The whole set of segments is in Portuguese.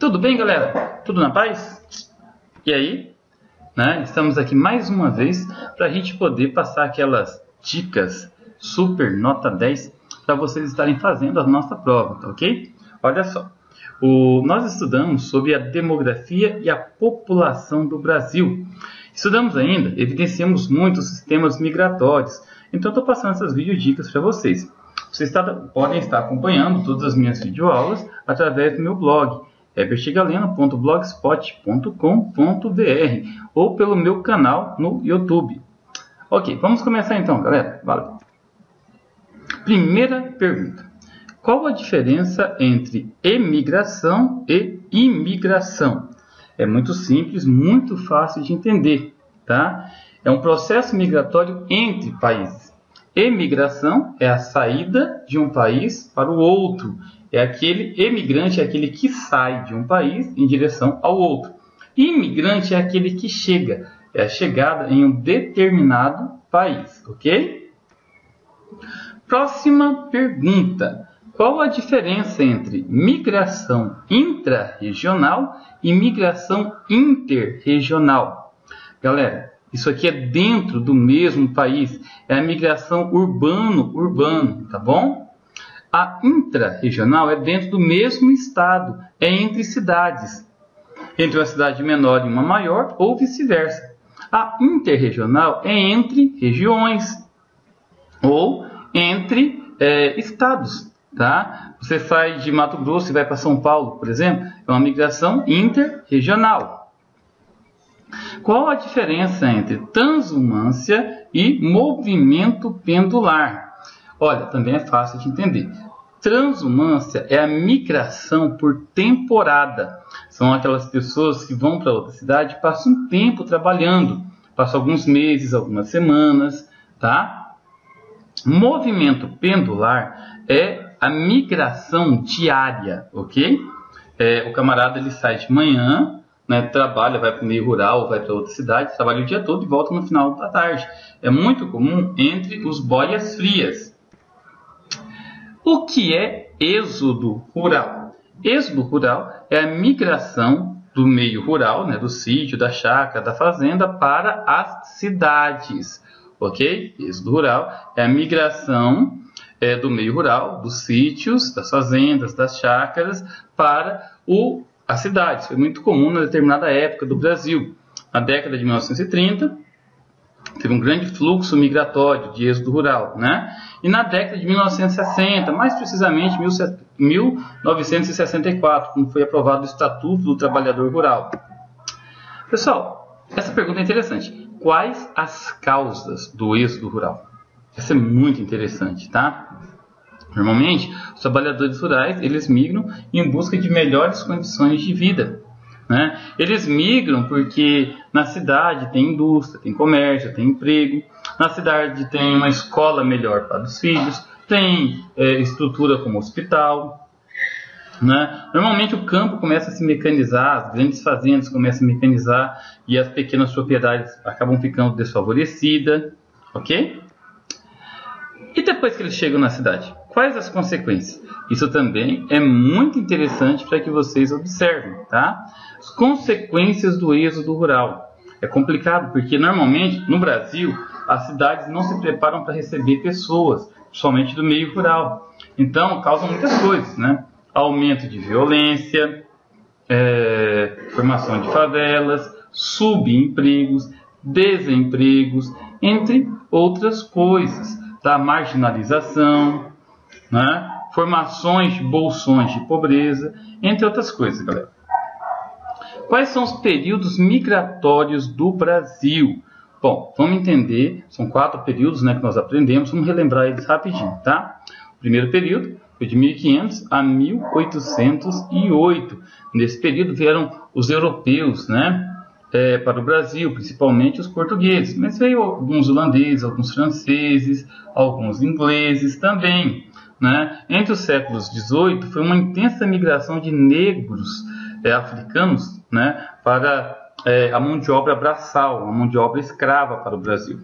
Tudo bem, galera? Tudo na paz? E aí? Estamos aqui mais uma vez para a gente poder passar aquelas dicas super nota 10 para vocês estarem fazendo a nossa prova, tá ok? Olha só, nós estudamos sobre a demografia e a população do Brasil. Estudamos ainda, evidenciamos muito os sistemas migratórios. Então, estou passando essas videodicas para vocês. Vocês podem estar acompanhando todas as minhas videoaulas através do meu blog, hebertgaleno.blogspot.com.br ou pelo meu canal no YouTube. Ok, vamos começar então, galera. Valeu. Primeira pergunta. Qual a diferença entre emigração e imigração? É muito simples, muito fácil de entender, tá? É um processo migratório entre países. Emigração é a saída de um país para o outro. É aquele emigrante, é aquele que sai de um país em direção ao outro. Imigrante é aquele que chega, é a chegada em um determinado país, ok? Próxima pergunta. Qual a diferença entre migração intra-regional e migração interregional? Galera, isso aqui é dentro do mesmo país. É a migração urbano-urbano, tá bom? A intra-regional é dentro do mesmo estado. É entre cidades. Entre uma cidade menor e uma maior ou vice-versa. A interregional é entre regiões ou entre estados. Tá? Você sai de Mato Grosso e vai para São Paulo, por exemplo, é uma migração interregional. Qual a diferença entre transumância e movimento pendular? Olha, também é fácil de entender. Transumância é a migração por temporada. São aquelas pessoas que vão para outra cidade e passam um tempo trabalhando. Passam alguns meses, algumas semanas, tá? Movimento pendular é a migração diária, ok? O camarada ele sai de manhã, trabalha, vai para o meio rural, vai para outra cidade, trabalha o dia todo e volta no final da tarde. É muito comum entre os boias frias. O que é êxodo rural? Êxodo rural é a migração do meio rural, do sítio, da chácara, da fazenda para as cidades, ok? Êxodo rural é a migração do meio rural, dos sítios, das fazendas, das chácaras para as cidades. Foi muito comum na determinada época do Brasil. Na década de 1930, teve um grande fluxo migratório de êxodo rural, E na década de 1960, mais precisamente 1964, quando foi aprovado o Estatuto do Trabalhador Rural. Pessoal, essa pergunta é interessante. Quais as causas do êxodo rural? Essa é muito interessante, tá? Normalmente, os trabalhadores rurais, eles migram em busca de melhores condições de vida, Eles migram porque na cidade tem indústria, tem comércio, tem emprego. Na cidade tem uma escola melhor para os filhos, tem estrutura como hospital, Normalmente o campo começa a se mecanizar, as grandes fazendas começam a mecanizar e as pequenas propriedades acabam ficando desfavorecidas, ok? E depois que eles chegam na cidade, quais as consequências? Isso também é muito interessante para que vocês observem, tá? As consequências do êxodo rural. É complicado porque normalmente no Brasil as cidades não se preparam para receber pessoas, somente do meio rural. Então causam muitas coisas, Aumento de violência, formação de favelas, subempregos, desempregos, entre outras coisas. Da marginalização, formações de bolsões de pobreza, entre outras coisas, galera. Quais são os períodos migratórios do Brasil? Bom, vamos entender, são 4 períodos que nós aprendemos, vamos relembrar eles rapidinho, tá? O primeiro período foi de 1500 a 1808. Nesse período vieram os europeus, para o Brasil, principalmente os portugueses, mas veio alguns holandeses, alguns franceses, alguns ingleses também. Entre os séculos XVIII foi uma intensa migração de negros africanos para a mão de obra braçal, a mão de obra escrava para o Brasil.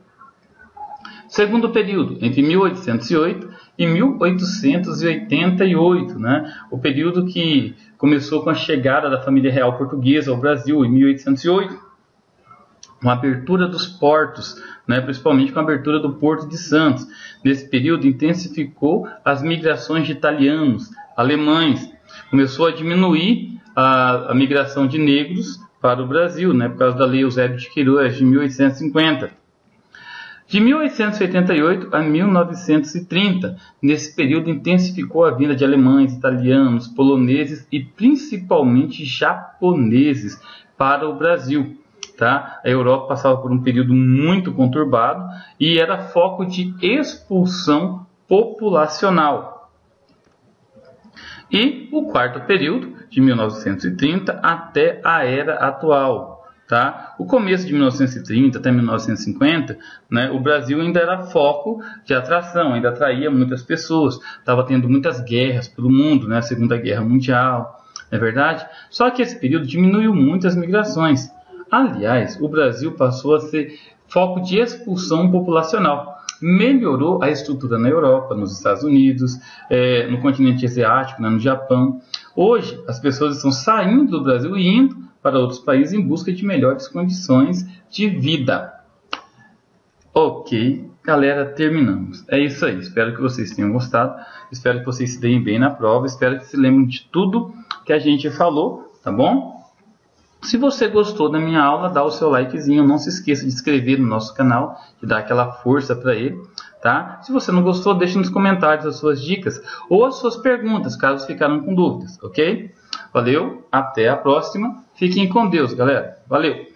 Segundo período, entre 1808 e 1888, né? O período que começou com a chegada da família real portuguesa ao Brasil em 1808. Com a abertura dos portos, né, principalmente com a abertura do Porto de Santos. Nesse período, intensificou as migrações de italianos, alemães. Começou a diminuir a migração de negros para o Brasil, né, por causa da Lei Eusébio de Queiroz, de 1850. De 1888 a 1930, nesse período intensificou a vinda de alemães, italianos, poloneses e principalmente japoneses para o Brasil. Tá? A Europa passava por um período muito conturbado e era foco de expulsão populacional. E o quarto período, de 1930 até a era atual. Tá? O começo de 1930 até 1950, né, o Brasil ainda era foco de atração, ainda atraía muitas pessoas. Estava tendo muitas guerras pelo mundo, né, a Segunda Guerra Mundial, não é verdade? Só que esse período diminuiu muito as migrações. Aliás, o Brasil passou a ser foco de expulsão populacional. Melhorou a estrutura na Europa, nos Estados Unidos, no continente asiático, né, no Japão. Hoje, as pessoas estão saindo do Brasil e indo para outros países em busca de melhores condições de vida. Ok, galera, terminamos. É isso aí. Espero que vocês tenham gostado. Espero que vocês se deem bem na prova. Espero que se lembrem de tudo que a gente falou, tá bom? Se você gostou da minha aula, dá o seu likezinho. Não se esqueça de se inscrever no nosso canal, de dar aquela força para ele, tá? Se você não gostou, deixe nos comentários as suas dicas ou as suas perguntas, caso ficaram com dúvidas, ok? Valeu, até a próxima. Fiquem com Deus, galera. Valeu!